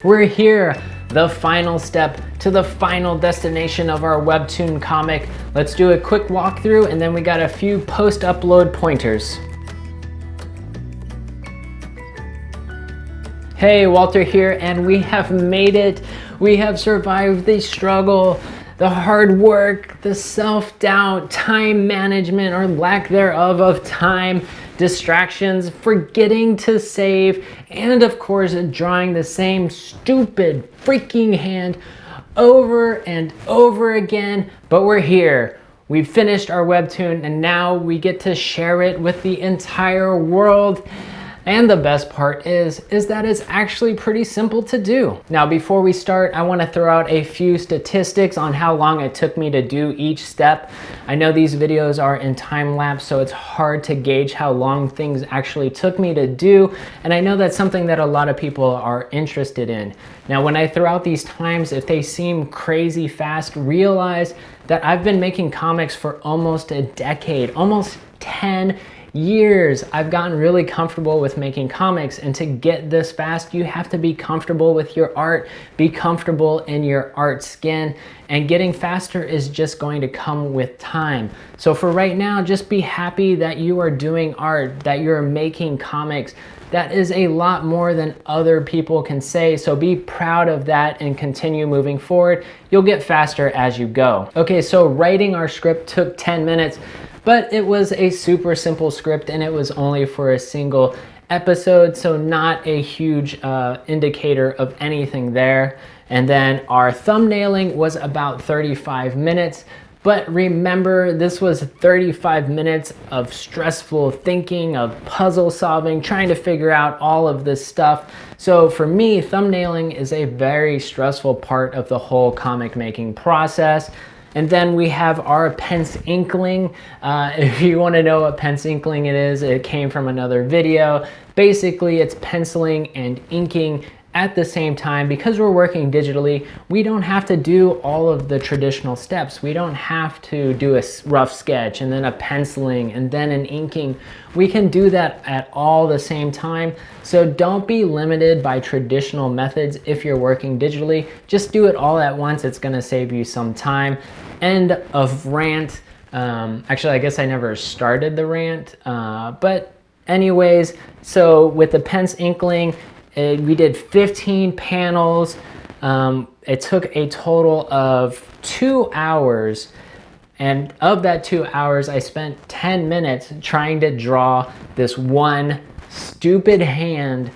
We're here, the final step to the final destination of our Webtoon comic. Let's do a quick walkthrough and then we got a few post-upload pointers. Hey, Walter here, and we have made it. We have survived the struggle, the hard work, the self-doubt, time management or lack thereof of time, distractions, forgetting to save, and of course drawing the same stupid freaking hand over and over again. But we're here. We've finished our webtoon and now we get to share it with the entire world. And the best part is that it's actually pretty simple to do. Now, before we start, I want to throw out a few statistics on how long it took me to do each step. I know these videos are in time lapse, so it's hard to gauge how long things actually took me to do. And I know that's something that a lot of people are interested in. Now, when I throw out these times, if they seem crazy fast, realize that I've been making comics for almost a decade, almost 10 years. I've gotten really comfortable with making comics, and to get this fast, you have to be comfortable with your art, be comfortable in your art skin, and getting faster is just going to come with time. So for right now, just be happy that you are doing art, that you're making comics. That is a lot more than other people can say, so be proud of that and continue moving forward. You'll get faster as you go. Okay, so writing our script took 10 minutes. But it was a super simple script and it was only for a single episode, so not a huge indicator of anything there. And then our thumbnailing was about 35 minutes. But remember, this was 35 minutes of stressful thinking, of puzzle solving, trying to figure out all of this stuff. So for me, thumbnailing is a very stressful part of the whole comic making process. And then we have our penciling. If you want to know what penciling it is, it came from another video. Basically, it's penciling and inking at the same time. Because we're working digitally, we don't have to do all of the traditional steps. We don't have to do a rough sketch and then a penciling and then an inking. We can do that at all the same time. So don't be limited by traditional methods if you're working digitally. Just do it all at once. It's going to save you some time. End of rant. Actually, I guess I never started the rant. But anyways, so with the penciling, we did 15 panels. It took a total of 2 hours. And of that 2 hours, I spent 10 minutes trying to draw this one stupid hand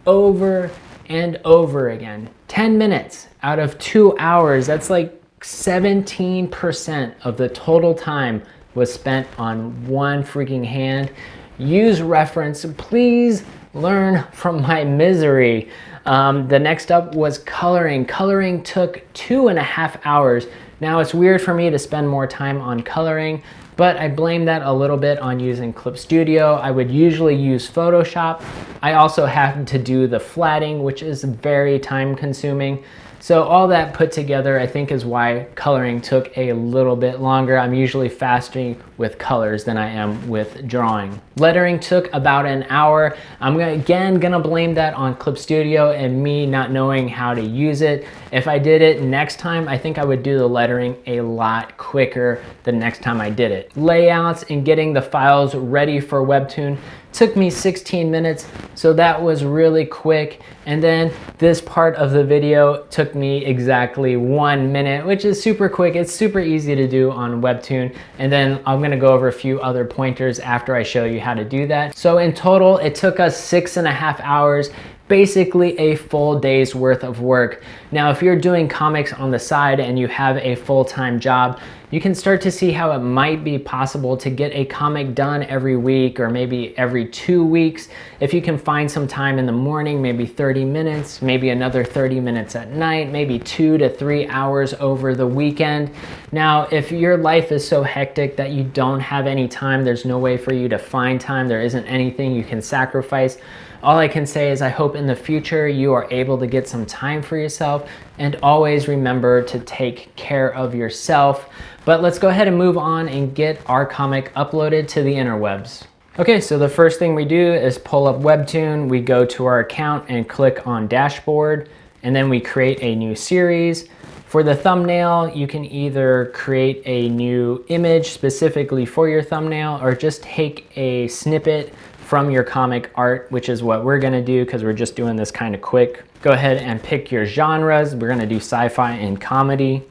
over and over again. 10 minutes out of 2 hours. That's like 17% of the total time was spent on one freaking hand. Use reference. Please learn from my misery. The next up was coloring. Coloring took 2.5 hours. Now it's weird for me to spend more time on coloring, but I blame that a little bit on using Clip Studio. I would usually use Photoshop. I also have to do the flatting, which is very time consuming. So all that put together, I think, is why coloring took a little bit longer. I'm usually faster with colors than I am with drawing. Lettering took about an hour. I'm again gonna blame that on Clip Studio and me not knowing how to use it. If I did it next time, I think I would do the lettering a lot quicker the next time I did it. Layouts and getting the files ready for Webtoon took me 16 minutes, so that was really quick. And then this part of the video took me exactly 1 minute, which is super quick. It's super easy to do on Webtoon. And then I'm gonna go over a few other pointers after I show you how to do that. So in total, it took us 6.5 hours, basically a full day's worth of work. Now, if you're doing comics on the side and you have a full-time job, you can start to see how it might be possible to get a comic done every week or maybe every 2 weeks. If you can find some time in the morning, maybe 30 minutes, maybe another 30 minutes at night, maybe 2 to 3 hours over the weekend. Now, if your life is so hectic that you don't have any time, there's no way for you to find time, there isn't anything you can sacrifice, all I can say is I hope in the future you are able to get some time for yourself, and always remember to take care of yourself. But let's go ahead and move on and get our comic uploaded to the interwebs. Okay, so the first thing we do is pull up Webtoon. We go to our account and click on Dashboard. and then we create a new series. For the thumbnail, you can either create a new image specifically for your thumbnail or just take a snippet from your comic art, which is what we're gonna do because we're just doing this kind of quick. Go ahead and pick your genres. We're gonna do sci-fi and comedy.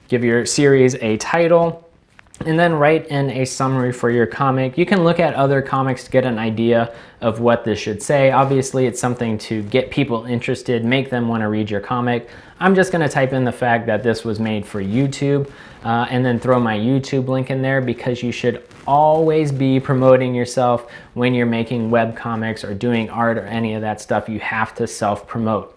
Give your series a title, and then write in a summary for your comic. You can look at other comics to get an idea of what this should say. Obviously, it's something to get people interested, make them want to read your comic. I'm just going to type in the fact that this was made for YouTube and then throw my YouTube link in there, because you should always be promoting yourself when you're making web comics or doing art or any of that stuff. You have to self-promote.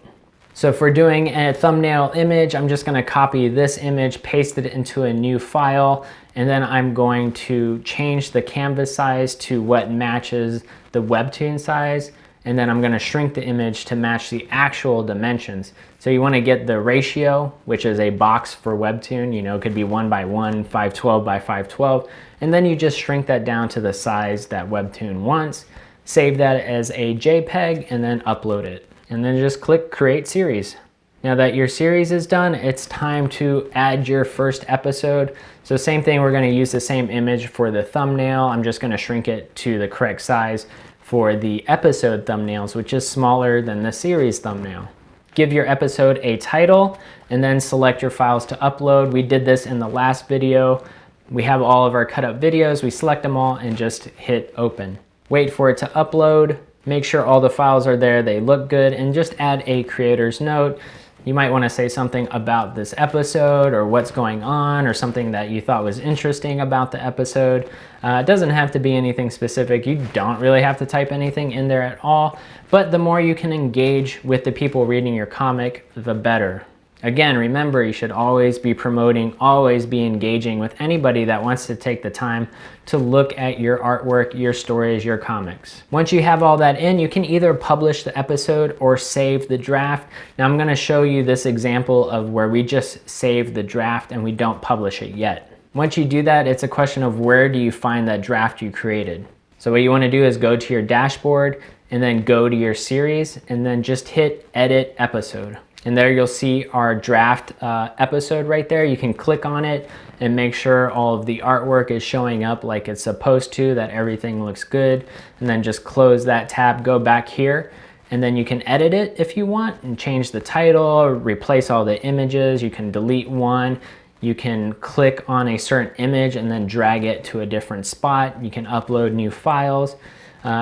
So if we're doing a thumbnail image, I'm just going to copy this image, paste it into a new file, and then I'm going to change the canvas size to what matches the Webtoon size, and then I'm going to shrink the image to match the actual dimensions. So you want to get the ratio, which is a box for Webtoon, it could be 1:1, 512 by 512, and then you just shrink that down to the size that Webtoon wants, save that as a JPEG, and then upload it. And then just click Create Series. Now that your series is done, it's time to add your first episode. So same thing, we're going to use the same image for the thumbnail. I'm just going to shrink it to the correct size for the episode thumbnails, which is smaller than the series thumbnail. Give your episode a title and then select your files to upload. We did this in the last video. We have all of our cut up videos. We select them all and just hit open. Wait for it to upload. Make sure all the files are there, they look good, and just add a creator's note. You might want to say something about this episode or what's going on or something that you thought was interesting about the episode. It doesn't have to be anything specific. You don't really have to type anything in there at all, but the more you can engage with the people reading your comic, the better. Again, remember, you should always be promoting, always be engaging with anybody that wants to take the time to look at your artwork, your stories, your comics. Once you have all that in, you can either publish the episode or save the draft. Now I'm gonna show you this example of where we just save the draft and we don't publish it yet. Once you do that, it's a question of where do you find that draft you created. So what you wanna do is go to your dashboard and then go to your series and then just hit Edit Episode. And there you'll see our draft episode right there. You can click on it and make sure all of the artwork is showing up like it's supposed to, that everything looks good. And then just close that tab, go back here, and then you can edit it if you want and change the title, replace all the images. You can delete one. You can click on a certain image and then drag it to a different spot. You can upload new files.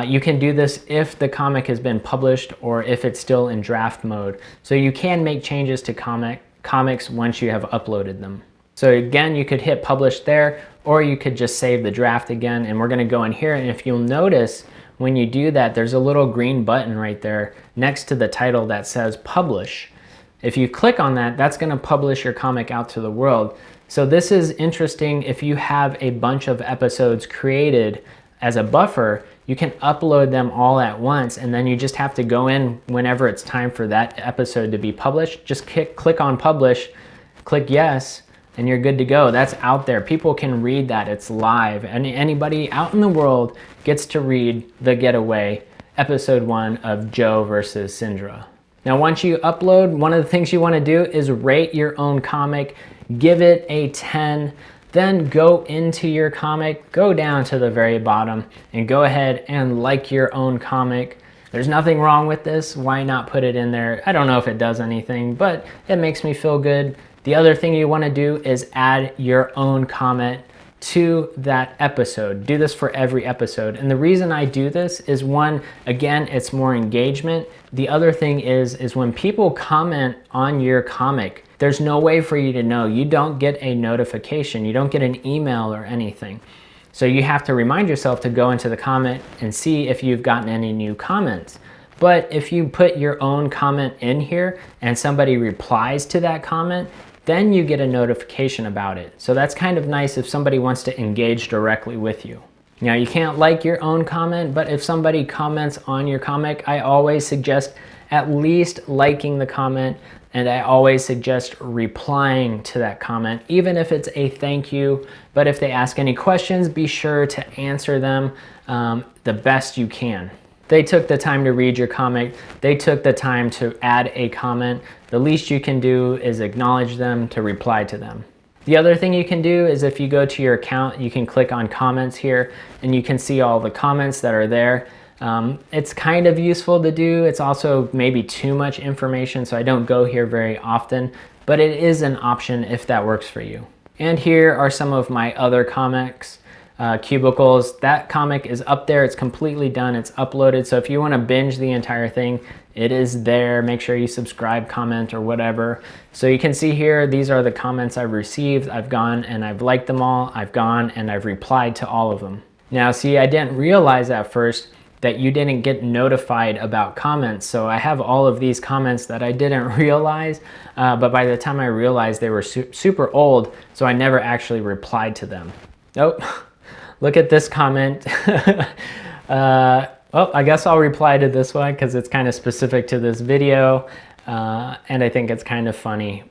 You can do this if the comic has been published or if it's still in draft mode. So you can make changes to comics once you have uploaded them. So again, you could hit publish there, or you could just save the draft again. And we're gonna go in here, and if you'll notice, when you do that, there's a little green button right there next to the title that says publish. If you click on that, that's gonna publish your comic out to the world. So this is interesting if you have a bunch of episodes created as a buffer. You can upload them all at once, and then you just have to go in whenever it's time for that episode to be published. Just click on publish, click yes, and you're good to go. That's out there. People can read that. It's live. And anybody out in the world gets to read The Getaway, episode 1 of Joe versus Syndra. Now, once you upload, one of the things you want to do is rate your own comic, give it a 10. Then go into your comic, go down to the very bottom, and go ahead and like your own comic. There's nothing wrong with this. Why not put it in there? I don't know if it does anything, but it makes me feel good. The other thing you want to do is add your own comment to that episode. Do this for every episode. And the reason I do this is, one, again, it's more engagement. The other thing is when people comment on your comic, there's no way for you to know. You don't get a notification. You don't get an email or anything. So you have to remind yourself to go into the comment and see if you've gotten any new comments. But if you put your own comment in here and somebody replies to that comment, then you get a notification about it. So that's kind of nice if somebody wants to engage directly with you. Now, you can't like your own comment, but if somebody comments on your comic, I always suggest at least liking the comment, and I always suggest replying to that comment, even if it's a thank you. But if they ask any questions, be sure to answer them the best you can. They took the time to read your comic. They took the time to add a comment. The least you can do is acknowledge them, to reply to them. The other thing you can do is if you go to your account, you can click on comments here and you can see all the comments that are there. It's kind of useful to do. It's also maybe too much information, so I don't go here very often, but it is an option if that works for you. And here are some of my other comics. Cubicles, that comic is up there. It's completely done. It's uploaded. So if you want to binge the entire thing, it is there. Make sure you subscribe, comment, or whatever. So you can see here, these are the comments I've received. I've gone and I've liked them all. I've gone and I've replied to all of them. Now, see, I didn't realize at first that you didn't get notified about comments. So I have all of these comments that I didn't realize, but by the time I realized they were super old, so I never actually replied to them. Nope. Look at this comment. Well, I guess I'll reply to this one because it's kind of specific to this video, and I think it's kind of funny.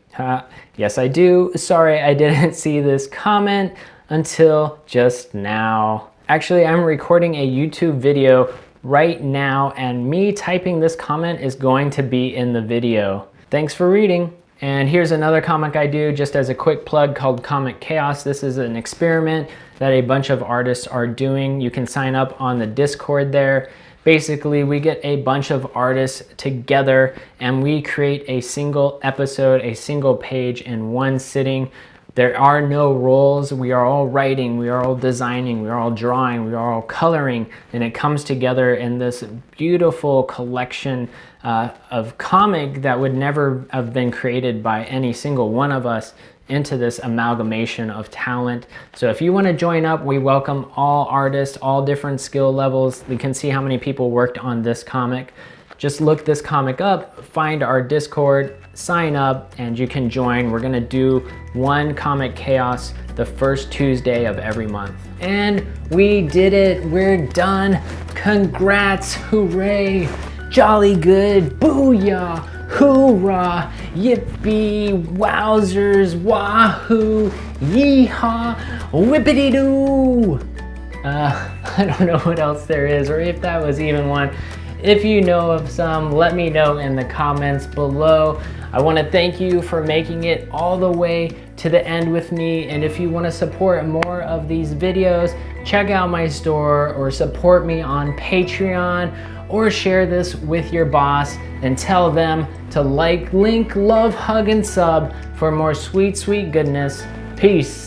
Yes, I do. Sorry, I didn't see this comment until just now. Actually, I'm recording a YouTube video right now, and me typing this comment is going to be in the video. Thanks for reading. And here's another comic I do just as a quick plug called Comic Chaos. This is an experiment that a bunch of artists are doing. You can sign up on the Discord there. Basically, we get a bunch of artists together and we create a single episode, a single page in one sitting. There are no roles. We are all writing, we are all designing, we are all drawing, we are all coloring, and it comes together in this beautiful collection of comic that would never have been created by any single one of us into this amalgamation of talent. So if you want to join up, we welcome all artists, all different skill levels. We can see how many people worked on this comic. Just look this comic up, find our Discord, sign up, and you can join. We're gonna do one Comic Chaos the first Tuesday of every month. And we did it, we're done. Congrats, hooray, jolly good, booyah, hoorah, yippee, wowzers, wahoo, yeehaw, whippity-doo. I don't know what else there is, or if that was even one. If you know of some, let me know in the comments below. I want to thank you for making it all the way to the end with me. And if you want to support more of these videos, check out my store or support me on Patreon, or share this with your boss and tell them to like, link, love, hug, and sub for more sweet, sweet goodness. Peace.